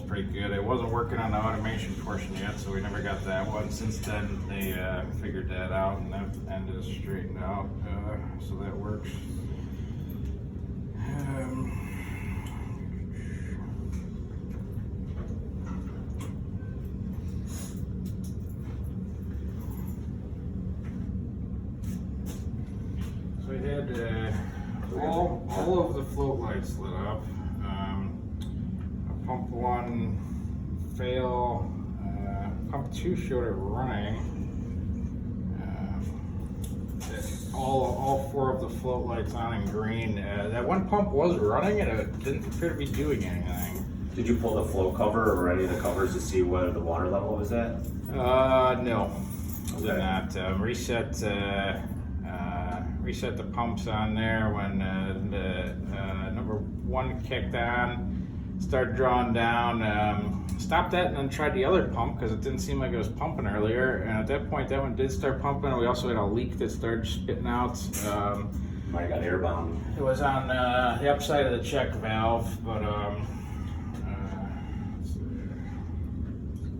pretty good. It wasn't working on the automation portion yet, so we never got that one. Since then, they figured that out, and that end is straightened out, so that works. So we had all of the float lights lit up. Pump 1 fail. Pump 2 showed it running. All 4 of the float lights on in green. That one pump was running and it didn't appear to be doing anything. Did you pull the flow cover or any of the covers to see where the water level was at? No. Okay. Did not. Reset the pumps on there when the number 1 kicked on. Started drawing down. Stopped that and then tried the other pump because it didn't seem like it was pumping earlier. And at that point, that one did start pumping. We also had a leak that started spitting out. Might have got airbound. It was on the upside of the check valve, but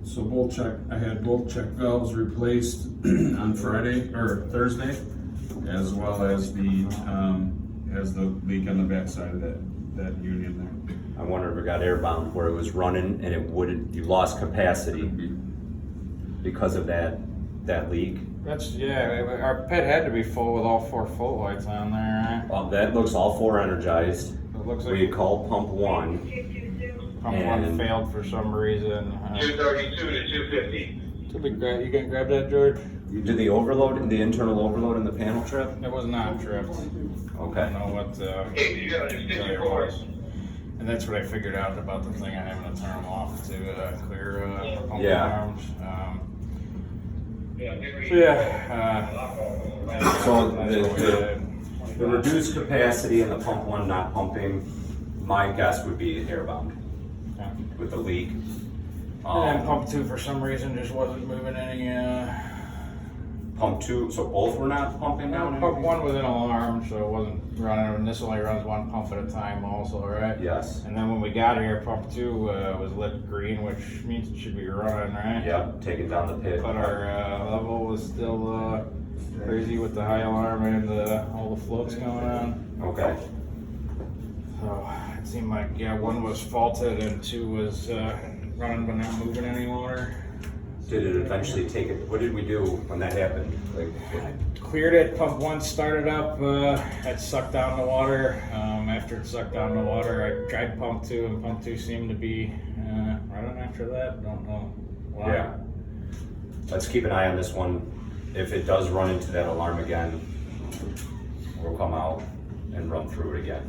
So I had both check valves replaced on Friday or Thursday, as well as the leak on the backside of that union there. I wonder if it got airbound where it was running and it wouldn't, you lost capacity because of that leak. our pit had to be full with all 4 float lights on there, right? That looks all 4 energized. It looks like We called pump 1. pump 1 and- failed for some reason. 232 to 250. You can grab that, George? You did the overload, the internal overload in the panel trip? It was not tripped. I Okay. don't know what Hey, you got a failure 64. was. And that's what I figured out about the thing. I having to turn them off to clear pump Yeah. arms. Yeah, So that's what we did. the reduced capacity and the pump 1 not pumping, my guess would be airbound Yeah. with the leak. And then pump 2 for some reason just wasn't moving any. Pump 2, so both were not pumping down? Pump 1 was an alarm, so it wasn't running. And this only runs 1 pump at a time, also, right? Yes. And then when we got here, pump 2 was lit green, which means it should be running, right? Yep, taking down the pit. But our level was still crazy with the high alarm and all the floats going on. Okay. So it seemed like 1 was faulted and 2 was running but not moving any longer. Did it eventually take it? What did we do when that happened? Like, Cleared it. Pump 1 started up. Had sucked down the water. After it sucked down the water, I tried pump 2, and pump 2 seemed to be running after that. Don't know why. yeah. Let's keep an eye on this one. If it does run into that alarm again, we'll come out and run through it again.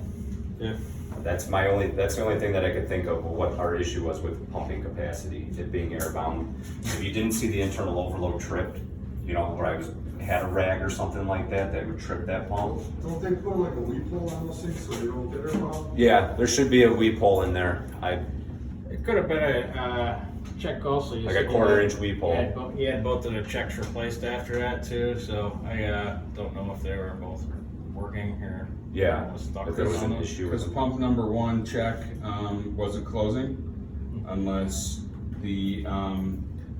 Yeah. That's the only thing that I could think of what our issue was with pumping capacity, it being airbound. If you didn't see the internal overload tripped, where I had a rag or something like that would trip that pump. Don't they put like a weep hole on those things so they don't get airbound? Yeah, there should be a weep hole in there. It could have been a check also. You Like said a you quarter-inch weep hole. He had both of the checks replaced after that too, so I don't know if they were both working or Yeah, was stuck if there was on an it. issue Because with pump number 1 check wasn't closing unless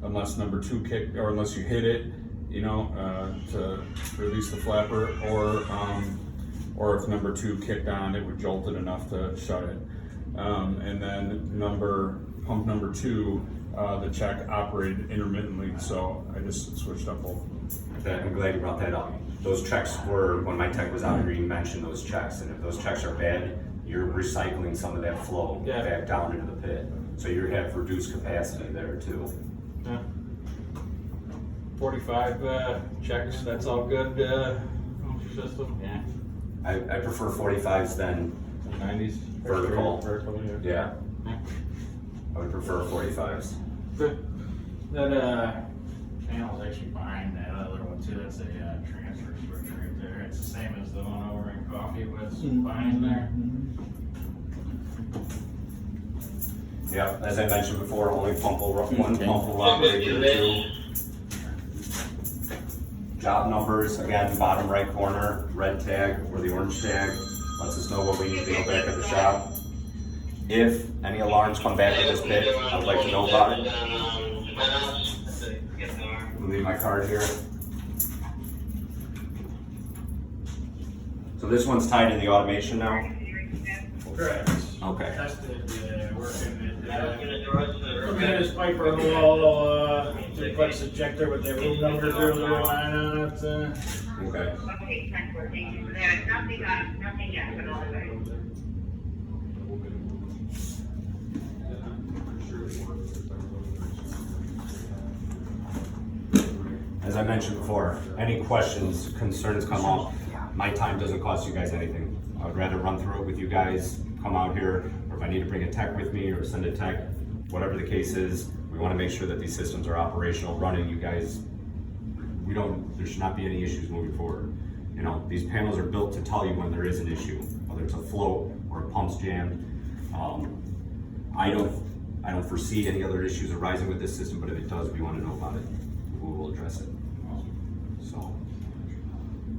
unless number 2 kicked, or unless you hit it, to release the flapper, or if number 2 kicked on, it would jolt it enough to shut it. And then pump number 2, the check operated intermittently, so I just switched up both. I'm glad you brought that up. Those checks were, when my tech was out here, you mentioned those checks, and if those checks are bad, you're recycling some of that flow Yeah. back down into the pit. So you have reduced capacity there too. Yeah. 45 checks. That's all good. System. Yeah. I prefer 45s than, 90s. Vertical. Vertical. Yeah. yeah, Yeah. I would prefer 45s. Good. That panel's actually behind that other one too. That's a transfer switch right there. It's the same as the one over in Coffee with behind there. Yeah, as I mentioned before, only one pump will operate here too. Job numbers, again, bottom right corner, red tag or the orange tag, lets us know what we need to go back at the shop. If any alarms come back with this pit, I'd like to know about it. I'll leave my card here. So this one's tied in the automation now? Correct. Okay. Tested, working it. Looking at his pipe or a little, duplex ejector with the room number 009 on it. Okay. Okay, there's nothing yet, but all the way. As I mentioned before, any questions, concerns come up, my time doesn't cost you guys anything. I would rather run through it with you guys, come out here, or if I need to bring a tech with me or send a tech, whatever the case is, we wanna make sure that these systems are operational, running, you guys, there should not be any issues moving forward. You know, these panels are built to tell you when there is an issue, whether it's a float or a pump's jammed. I don't foresee any other issues arising with this system, but if it does, we wanna know about it. We will address it.